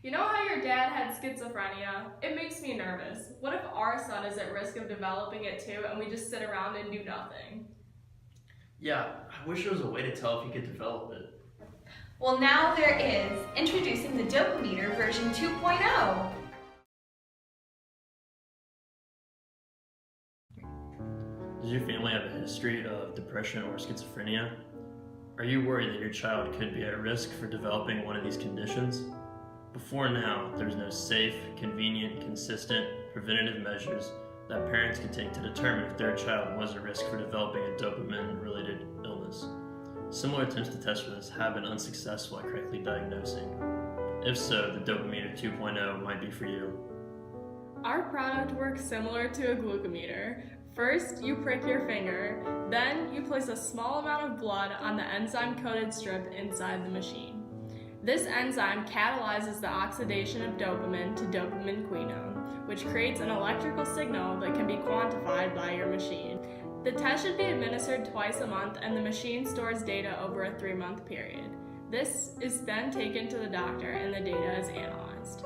You know how your dad had schizophrenia? It makes me nervous. What if our son is at risk of developing it too and we just sit around and do nothing? Yeah, I wish there was a way to tell if he could develop it. Well, now there is. Introducing the Dopamine version 2.0. Does your family have a history of depression or schizophrenia? Are you worried that your child could be at risk for developing one of these conditions? Before now, there's no safe, convenient, consistent, preventative measures that parents can take to determine if their child was at risk for developing a dopamine-related illness. Similar attempts to test for this have been unsuccessful at correctly diagnosing. If so, the Dopamine 2.0 might be for you. Our product works similar to a glucometer. First, you prick your finger, then you place a small amount of blood on the enzyme-coated strip inside the machine. This enzyme catalyzes the oxidation of dopamine to dopamine-quinone, which creates an electrical signal that can be quantified by your machine. The test should be administered twice a month, and the machine stores data over a 3-month period. This is then taken to the doctor and the data is analyzed.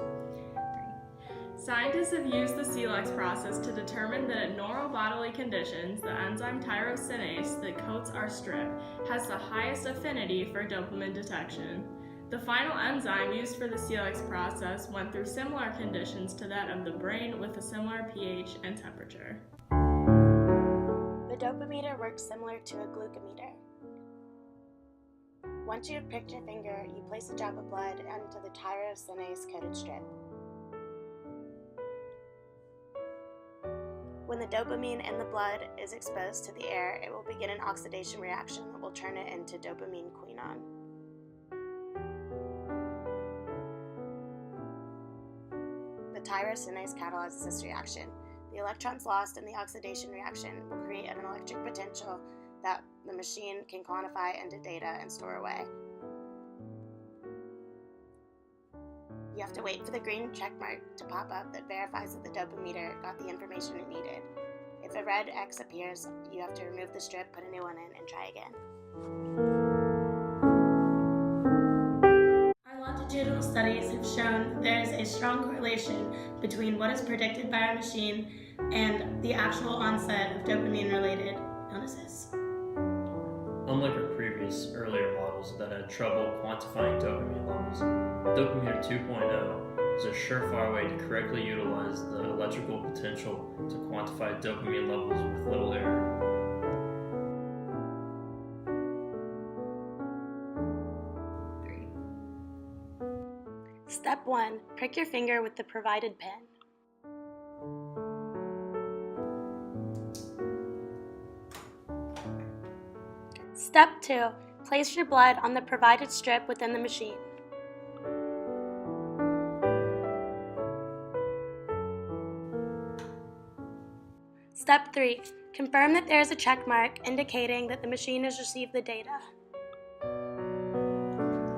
Scientists have used the Celex process to determine that at normal bodily conditions, the enzyme tyrosinase that coats our strip has the highest affinity for dopamine detection. The final enzyme used for the Celex process went through similar conditions to that of the brain with a similar pH and temperature. The Dopamine works similar to a glucometer. Once you have pricked your finger, you place a drop of blood onto the tyrosinase-coated strip. When the dopamine in the blood is exposed to the air, it will begin an oxidation reaction that will turn it into dopamine-quinone. The tyrosinase catalyzes this reaction. The electrons lost in the oxidation reaction will create an electric potential that the machine can quantify into data and store away. You have to wait for the green check mark to pop up that verifies that the Dopamine got the information it needed. If a red X appears, you have to remove the strip, put a new one in, and try again. Our longitudinal studies have shown that there is a strong correlation between what is predicted by our machine and the actual onset of dopamine-related illnesses. Unlike our previous earlier models that had trouble quantifying dopamine levels, Dopamine 2.0 is a surefire way to correctly utilize the electrical potential to quantify dopamine levels with little error. Step 1. Prick your finger with the provided pin. Step 2. Place your blood on the provided strip within the machine. Step 3. Confirm that there is a check mark indicating that the machine has received the data.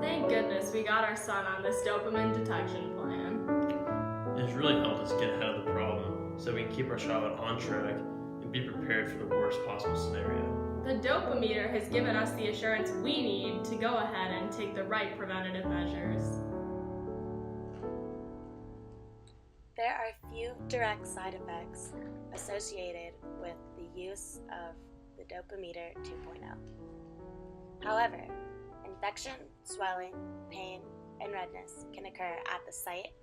Thank goodness we got our son on this dopamine detection plan. It has really helped us get ahead of the problem so we can keep our child on track and be prepared for the worst possible scenario. The Dopamine has given us the assurance we need to go ahead and take the right preventative measures. There are few direct side effects associated with the use of the Dopamine 2.0. However, infection, swelling, pain, and redness can occur at the site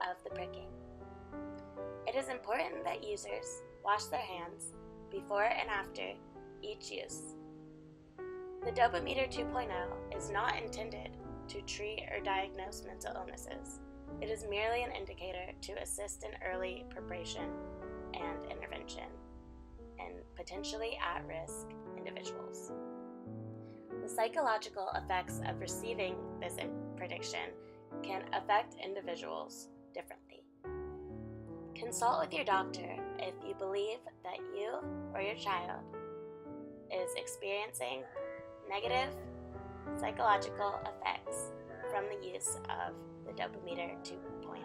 of the pricking. It is important that users wash their hands before and after each use. The Dopamine 2.0 is not intended to treat or diagnose mental illnesses. It is merely an indicator to assist in early preparation and intervention in potentially at-risk individuals. The psychological effects of receiving this prediction can affect individuals differently. Consult with your doctor if you believe that you or your child is experiencing negative psychological effects from the use of the Dopamine 2.0.